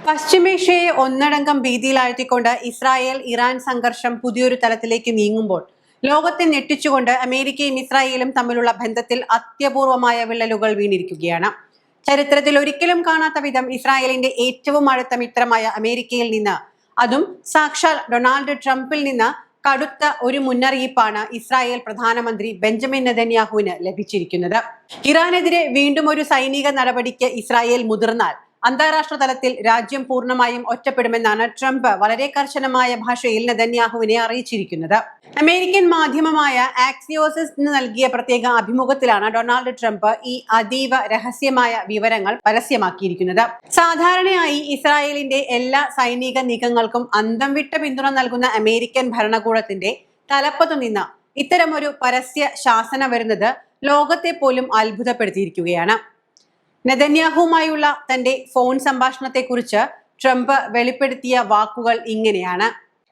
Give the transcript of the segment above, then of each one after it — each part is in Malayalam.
പശ്ചിമേഷ്യയെ ഒന്നടങ്കം ഭീതിയിലാഴ്ത്തിക്കൊണ്ട് ഇസ്രായേൽ ഇറാൻ സംഘർഷം പുതിയൊരു തലത്തിലേക്ക് നീങ്ങുമ്പോൾ ലോകത്തെ ഞെട്ടിച്ചുകൊണ്ട് അമേരിക്കയും ഇസ്രായേലും തമ്മിലുള്ള ബന്ധത്തിൽ അത്യപൂർവമായ വിള്ളലുകൾ വീണിരിക്കുകയാണ്. ചരിത്രത്തിൽ ഒരിക്കലും കാണാത്ത വിധം ഇസ്രായേലിന്റെ ഏറ്റവും അടുത്ത മിത്രമായ അമേരിക്കയിൽ നിന്ന്, അതും സാക്ഷാൽ ഡൊണാൾഡ് ട്രംപിൽ നിന്ന് കടുത്ത ഒരു മുന്നറിയിപ്പാണ് ഇസ്രായേൽ പ്രധാനമന്ത്രി ബെഞ്ചമിൻ നെതന്യാഹുവിന് ലഭിച്ചിരിക്കുന്നത്. ഇറാനെതിരെ വീണ്ടും ഒരു സൈനിക നടപടിക്ക് ഇസ്രായേൽ മുതിർന്നാൽ അന്താരാഷ്ട്ര തലത്തിൽ രാജ്യം പൂർണ്ണമായും ഒറ്റപ്പെടുമെന്നാണ് ട്രംപ് വളരെ കർശനമായ ഭാഷയിൽ നെതന്യാഹുവിനെ അറിയിച്ചിരിക്കുന്നത്. അമേരിക്കൻ മാധ്യമമായ ആക്സിയോസിന് നൽകിയ പ്രത്യേക അഭിമുഖത്തിലാണ് ഡൊണാൾഡ് ട്രംപ് ഈ അതീവ രഹസ്യമായ വിവരങ്ങൾ പരസ്യമാക്കിയിരിക്കുന്നത്. സാധാരണയായി ഇസ്രായേലിന്റെ എല്ലാ സൈനിക നീക്കങ്ങൾക്കും അന്തം വിട്ട പിന്തുണ നൽകുന്ന അമേരിക്കൻ ഭരണകൂടത്തിന്റെ തലപ്പത്തു നിന്ന് ഇത്തരമൊരു പരസ്യ ശാസന വരുന്നത് ലോകത്തെ പോലും അത്ഭുതപ്പെടുത്തിയിരിക്കുകയാണ്. നെതന്യാഹുവുമായുള്ള തന്റെ ഫോൺ സംഭാഷണത്തെക്കുറിച്ച് ട്രംപ് വെളിപ്പെടുത്തിയ വാക്കുകൾ ഇങ്ങനെയാണ്: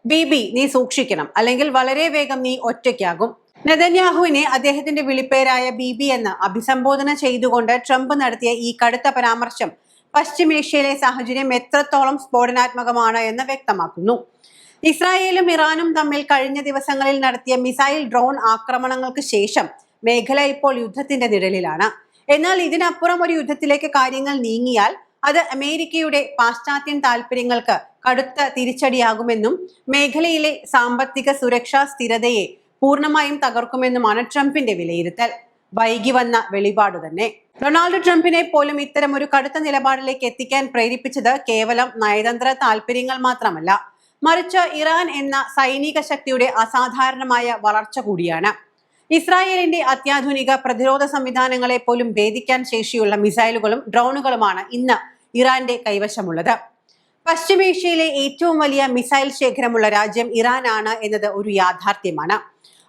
ബീബി, നീ സൂക്ഷിക്കണം, അല്ലെങ്കിൽ വളരെ വേഗം നീ ഒറ്റയ്ക്കാകും. നെതന്യാഹുവിനെ അദ്ദേഹത്തിന്റെ വിളിപ്പേരായ ബീബി എന്ന് അഭിസംബോധന ചെയ്തുകൊണ്ട് ട്രംപ് നടത്തിയ ഈ കടുത്ത പരാമർശം പശ്ചിമേഷ്യയിലെ സാഹചര്യം എത്രത്തോളം സ്ഫോടനാത്മകമാണ് എന്ന് വ്യക്തമാക്കുന്നു. ഇസ്രായേലും ഇറാനും തമ്മിൽ കഴിഞ്ഞ ദിവസങ്ങളിൽ നടത്തിയ മിസൈൽ ഡ്രോൺ ആക്രമണങ്ങൾക്ക് ശേഷം മേഖല ഇപ്പോൾ യുദ്ധത്തിന്റെ നിഴലിലാണ്. എന്നാൽ ഇതിനപ്പുറം ഒരു യുദ്ധത്തിലേക്ക് കാര്യങ്ങൾ നീങ്ങിയാൽ അത് അമേരിക്കയുടെ പാശ്ചാത്യൻ താല്പര്യങ്ങൾക്ക് കടുത്ത തിരിച്ചടിയാകുമെന്നും മേഖലയിലെ സാമ്പത്തിക സുരക്ഷാ സ്ഥിരതയെ പൂർണ്ണമായും തകർക്കുമെന്നുമാണ് ട്രംപിന്റെ വിലയിരുത്തൽ. വൈകി വന്ന വെളിപാട് തന്നെ. ഡൊണാൾഡ് ട്രംപിനെ പോലും ഇത്തരം ഒരു കടുത്ത നിലപാടിലേക്ക് എത്തിക്കാൻ പ്രേരിപ്പിച്ചത് കേവലം നയതന്ത്ര താല്പര്യങ്ങൾ മാത്രമല്ല, മറിച്ച് ഇറാൻ എന്ന സൈനിക ശക്തിയുടെ അസാധാരണമായ വളർച്ച കൂടിയാണ്. ഇസ്രായേലിന്റെ അത്യാധുനിക പ്രതിരോധ സംവിധാനങ്ങളെ പോലും ഭേദിക്കാൻ ശേഷിയുള്ള മിസൈലുകളും ഡ്രോണുകളുമാണ് ഇന്ന് ഇറാന്റെ കൈവശമുള്ളത്. പശ്ചിമേഷ്യയിലെ ഏറ്റവും വലിയ മിസൈൽ ശേഖരമുള്ള രാജ്യം ഇറാനാണ് എന്നത് ഒരു യാഥാർത്ഥ്യമാണ്.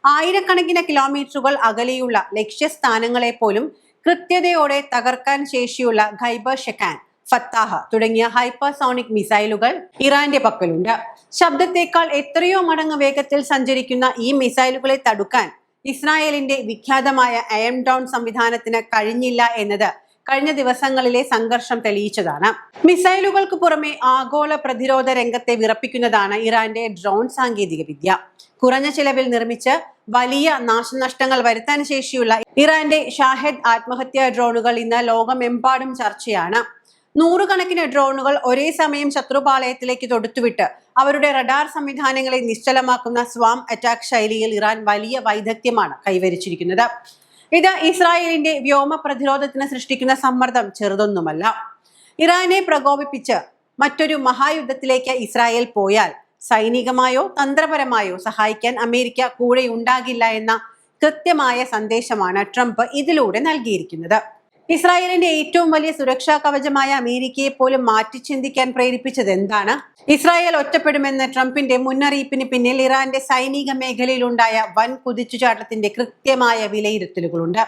ആയിരക്കണക്കിന് കിലോമീറ്ററുകൾ അകലെയുള്ള ലക്ഷ്യസ്ഥാനങ്ങളെ പോലും കൃത്യതയോടെ തകർക്കാൻ ശേഷിയുള്ള ഖൈബർ ഷെക്കാൻ, ഫത്താഹ് തുടങ്ങിയ ഹൈപ്പർസോണിക് മിസൈലുകൾ ഇറാന്റെ പക്കലുണ്ട്. ശബ്ദത്തേക്കാൾ എത്രയോ മടങ്ങ് വേഗത്തിൽ സഞ്ചരിക്കുന്ന ഈ മിസൈലുകളെ തടുക്കാൻ ഇസ്രായേലിന്റെ വിഖ്യാതമായ അയൺ ഡോം സംവിധാനത്തിന് കഴിഞ്ഞില്ല എന്നത് കഴിഞ്ഞ ദിവസങ്ങളിലെ സംഘർഷം തെളിയിച്ചതാണ്. മിസൈലുകൾക്ക് പുറമെ ആഗോള പ്രതിരോധ രംഗത്തെ വിറപ്പിക്കുന്നതാണ് ഇറാന്റെ ഡ്രോൺ സാങ്കേതിക വിദ്യ. കുറഞ്ഞ ചിലവിൽ നിർമ്മിച്ച് വലിയ നാശനഷ്ടങ്ങൾ വരുത്താൻ ശേഷിയുള്ള ഇറാന്റെ ഷാഹെദ് ആത്മഹത്യാ ഡ്രോണുകൾ ഇന്ന് ലോകമെമ്പാടും ചർച്ചയാണ്. നൂറുകണക്കിന് ഡ്രോണുകൾ ഒരേ സമയം ശത്രുപാളയത്തിലേക്ക് തൊടുത്തുവിട്ട് അവരുടെ റഡാർ സംവിധാനങ്ങളെ നിശ്ചലമാക്കുന്ന സ്വാം അറ്റാക്ക് ശൈലിയിൽ ഇറാൻ വലിയ വൈദഗ്ധ്യമാണ് കൈവരിച്ചിരിക്കുന്നത്. ഇത് ഇസ്രായേലിന്റെ വ്യോമ പ്രതിരോധത്തിന് സൃഷ്ടിക്കുന്ന സമ്മർദ്ദം ചെറുതൊന്നുമല്ല. ഇറാനെ പ്രകോപിപ്പിച്ച് മറ്റൊരു മഹായുദ്ധത്തിലേക്ക് ഇസ്രായേൽ പോയാൽ സൈനികമായോ തന്ത്രപരമായോ സഹായിക്കാൻ അമേരിക്ക കൂടെ ഉണ്ടാകില്ല എന്ന കൃത്യമായ സന്ദേശമാണ് ട്രംപ് ഇതിലൂടെ നൽകിയിരിക്കുന്നത്. ഇസ്രായേലിന്റെ ഏറ്റവും വലിയ സുരക്ഷാ കവചമായ അമേരിക്കയെ പോലും മാറ്റി ചിന്തിക്കാൻ പ്രേരിപ്പിച്ചത് എന്താണ്? ഇസ്രായേൽ ഒറ്റപ്പെടുമെന്ന ട്രംപിന്റെ മുന്നറിയിപ്പിന് പിന്നിൽ ഇറാന്റെ സൈനിക മേഖലയിലുണ്ടായ വൻ കുതിച്ചുചാട്ടത്തിന്റെ കൃത്യമായ വിലയിരുത്തലുകളുണ്ട്.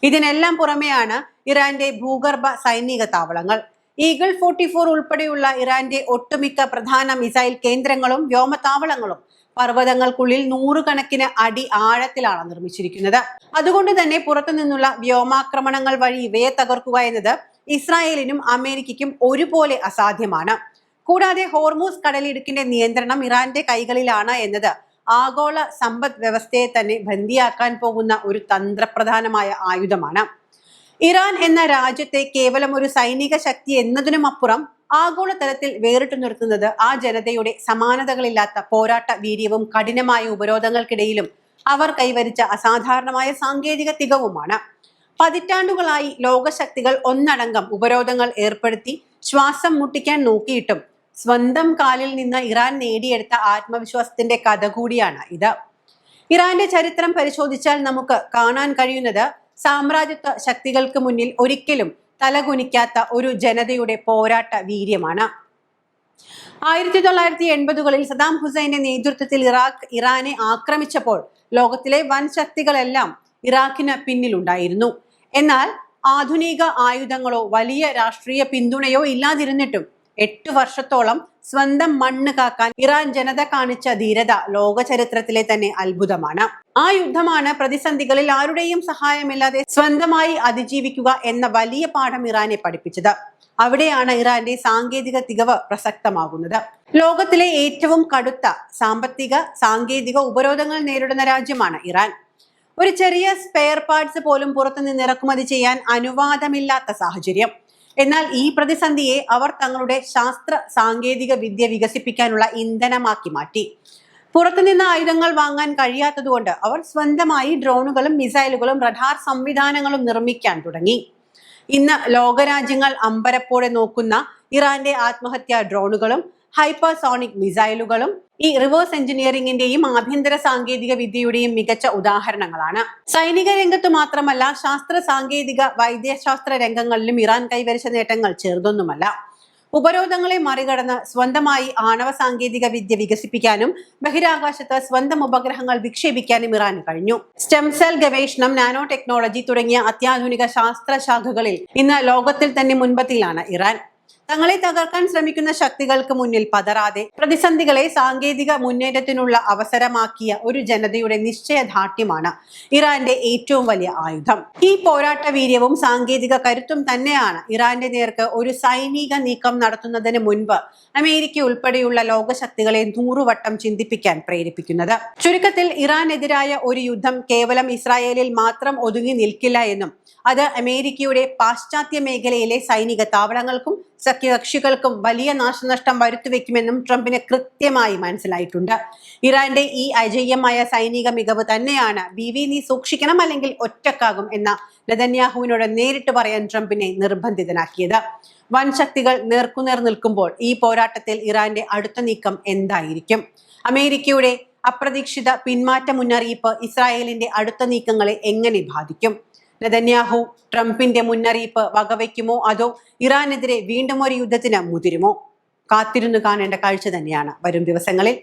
ഇതിനെല്ലാം പുറമെയാണ് ഇറാന്റെ ഭൂഗർഭ സൈനിക താവളങ്ങൾ. ഈഗിൾ 44 ഉൾപ്പെടെയുള്ള ഇറാന്റെ ഒട്ടുമിക്ക പ്രധാന മിസൈൽ കേന്ദ്രങ്ങളും വ്യോമതാവളങ്ങളും പർവ്വതങ്ങൾക്കുള്ളിൽ നൂറുകണക്കിന് അടി ആഴത്തിലാണ് നിർമ്മിച്ചിരിക്കുന്നത്. അതുകൊണ്ട് തന്നെ പുറത്തു നിന്നുള്ള വ്യോമാക്രമണങ്ങൾ വഴി ഇവയെ തകർക്കുക എന്നത് ഇസ്രായേലിനും അമേരിക്കയ്ക്കും ഒരുപോലെ അസാധ്യമാണ്. കൂടാതെ ഹോർമൂസ് കടലിടുക്കിന്റെ നിയന്ത്രണം ഇറാന്റെ കൈകളിലാണ് എന്നത് ആഗോള സമ്പദ് വ്യവസ്ഥയെ തന്നെ ബന്ദിയാക്കാൻ പോകുന്ന ഒരു തന്ത്രപ്രധാനമായ ആയുധമാണ്. ഇറാൻ എന്ന രാജ്യത്തെ കേവലം ഒരു സൈനിക ശക്തി എന്നതിനുമപ്പുറം ആഗോളതലത്തിൽ വേറിട്ടു നിർത്തുന്നത് ആ ജനതയുടെ സമാനതകളില്ലാത്ത പോരാട്ട വീര്യവും കഠിനമായ ഉപരോധങ്ങൾക്കിടയിലും അവർ കൈവരിച്ച അസാധാരണമായ സാങ്കേതിക തികവുമാണ്. പതിറ്റാണ്ടുകളായി ലോകശക്തികൾ ഒന്നടങ്കം ഉപരോധങ്ങൾ ഏർപ്പെടുത്തി ശ്വാസം മുട്ടിക്കാൻ നോക്കിയിട്ടും സ്വന്തം കാലിൽ നിന്ന് ഇറാൻ നേടിയെടുത്ത ആത്മവിശ്വാസത്തിന്റെ കഥ കൂടിയാണ് ഇത്. ഇറാന്റെ ചരിത്രം പരിശോധിച്ചാൽ നമുക്ക് കാണാൻ കഴിയുന്നത് സാമ്രാജ്യത്വ ശക്തികൾക്ക് മുന്നിൽ ഒരിക്കലും തലകുനിക്കാത്ത ഒരു ജനതയുടെ പോരാട്ട വീര്യമാണ്. 1980കളിൽ സദാം ഹുസൈന്റെ നേതൃത്വത്തിൽ ഇറാഖ് ഇറാനെ ആക്രമിച്ചപ്പോൾ ലോകത്തിലെ വൻ ശക്തികളെല്ലാം ഇറാഖിന് പിന്നിലുണ്ടായിരുന്നു. എന്നാൽ ആധുനിക ആയുധങ്ങളോ വലിയ രാഷ്ട്രീയ പിന്തുണയോ ഇല്ലാതിരുന്നിട്ടും 8 വർഷത്തോളം സ്വന്തം മണ്ണ് കാക്കാൻ ഇറാൻ ജനത കാണിച്ച ധീരത ലോക ചരിത്രത്തിലെ തന്നെ അത്ഭുതമാണ്. ആ യുദ്ധമാണ് പ്രതിസന്ധികളിൽ ആരുടെയും സഹായമില്ലാതെ സ്വന്തമായി അതിജീവിക്കുക എന്ന വലിയ പാഠം ഇറാനെ പഠിപ്പിച്ചത്. അവിടെയാണ് ഇറാന്റെ സാങ്കേതിക തികവ് പ്രസക്തമാകുന്നത്. ലോകത്തിലെ ഏറ്റവും കടുത്ത സാമ്പത്തിക സാങ്കേതിക ഉപരോധങ്ങൾ നേരിടുന്ന രാജ്യമാണ് ഇറാൻ. ഒരു ചെറിയ സ്പെയർ പാർട്സ് പോലും പുറത്തുനിന്ന് ഇറക്കുമതി ചെയ്യാൻ അനുവാദമില്ലാത്ത സാഹചര്യം. എന്നാൽ ഈ പ്രതിസന്ധിയെ അവർ തങ്ങളുടെ ശാസ്ത്ര സാങ്കേതിക വിദ്യ വികസിപ്പിക്കാനുള്ള ഇന്ധനമാക്കി മാറ്റി. പുറത്തുനിന്ന് ആയുധങ്ങൾ വാങ്ങാൻ കഴിയാത്തതുകൊണ്ട് അവർ സ്വന്തമായി ഡ്രോണുകളും മിസൈലുകളും റഡാർ സംവിധാനങ്ങളും നിർമ്മിക്കാൻ തുടങ്ങി. ഇന്ന് ലോകരാജ്യങ്ങൾ അമ്പരപ്പോടെ നോക്കുന്ന ഇറാന്റെ ആത്മഹത്യാ ഡ്രോണുകളും ഹൈപ്പർസോണിക് മിസൈലുകളും ഈ റിവേഴ്സ് എഞ്ചിനീയറിംഗിന്റെയും ആഭ്യന്തര സാങ്കേതിക വിദ്യയുടെയും മികച്ച ഉദാഹരണങ്ങളാണ്. സൈനിക രംഗത്ത് മാത്രമല്ല, ശാസ്ത്ര സാങ്കേതിക വൈദ്യശാസ്ത്ര രംഗങ്ങളിലും ഇറാൻ കൈവരിച്ച നേട്ടങ്ങൾ ചെറുതൊന്നുമല്ല. ഉപരോധങ്ങളെ മറികടന്ന് സ്വന്തമായി ആണവ സാങ്കേതിക വിദ്യ വികസിപ്പിക്കാനും ബഹിരാകാശത്ത് സ്വന്തം ഉപഗ്രഹങ്ങൾ വിക്ഷേപിക്കാനും ഇറാന് കഴിഞ്ഞു. സ്റ്റെം സെൽ ഗവേഷണം, നാനോ ടെക്നോളജി തുടങ്ങിയ അത്യാധുനിക ശാസ്ത്ര ശാഖകളിൽ ഇന്ന് ലോകത്തിൽ തന്നെ മുൻപത്തിലാണ് ഇറാൻ. തങ്ങളെ തകർക്കാൻ ശ്രമിക്കുന്ന ശക്തികൾക്ക് മുന്നിൽ പതറാതെ പ്രതിസന്ധികളെ സാങ്കേതിക മുന്നേറ്റത്തിനുള്ള അവസരമാക്കിയ ഒരു ജനതയുടെ നിശ്ചയദാർഢ്യമാണ് ഇറാന്റെ ഏറ്റവും വലിയ ആയുധം. ഈ പോരാട്ട വീര്യവും സാങ്കേതിക കരുത്തും തന്നെയാണ് ഇറാന്റെ നേർക്ക് ഒരു സൈനിക നീക്കം നടത്തുന്നതിന് മുൻപ് അമേരിക്ക ഉൾപ്പെടെയുള്ള ലോകശക്തികളെ 100 വട്ടം ചിന്തിപ്പിക്കാൻ പ്രേരിപ്പിക്കുന്നത്. ചുരുക്കത്തിൽ, ഇറാനെതിരായ ഒരു യുദ്ധം കേവലം ഇസ്രായേലിൽ മാത്രം ഒതുങ്ങി നിൽക്കില്ല എന്നും അത് അമേരിക്കയുടെ പാശ്ചാത്യ മേഖലയിലെ സൈനിക താവളങ്ങൾക്കും സഖ്യകക്ഷികൾക്കും വലിയ നാശനഷ്ടം വരുത്തിവെക്കുമെന്നും ട്രംപിന് കൃത്യമായി മനസ്സിലായിട്ടുണ്ട്. ഇറാന്റെ ഈ അജയ്യമായ സൈനിക മികവ് തന്നെയാണ് നീ സൂക്ഷിക്കണം അല്ലെങ്കിൽ ഒറ്റക്കാകും എന്ന നെതന്യാഹുവിനോട് നേരിട്ട് പറയാൻ ട്രംപിനെ നിർബന്ധിതനാക്കിയത്. വൻ ശക്തികൾ നേർക്കുനേർ നിൽക്കുമ്പോൾ ഈ പോരാട്ടത്തിൽ ഇറാന്റെ അടുത്ത നീക്കം എന്തായിരിക്കും? അമേരിക്കയുടെ അപ്രതീക്ഷിത പിന്മാറ്റ മുന്നറിയിപ്പ് ഇസ്രായേലിന്റെ അടുത്ത നീക്കങ്ങളെ എങ്ങനെ ബാധിക്കും? നെതന്യാഹു ട്രംപിന്റെ മുന്നറിയിപ്പ് വകവയ്ക്കുമോ അതോ ഇറാനെതിരെ വീണ്ടും ഒരു യുദ്ധത്തിന് മുതിരുമോ? കാത്തിരുന്നു കാണേണ്ട കാഴ്ച തന്നെയാണ് വരും ദിവസങ്ങളിൽ.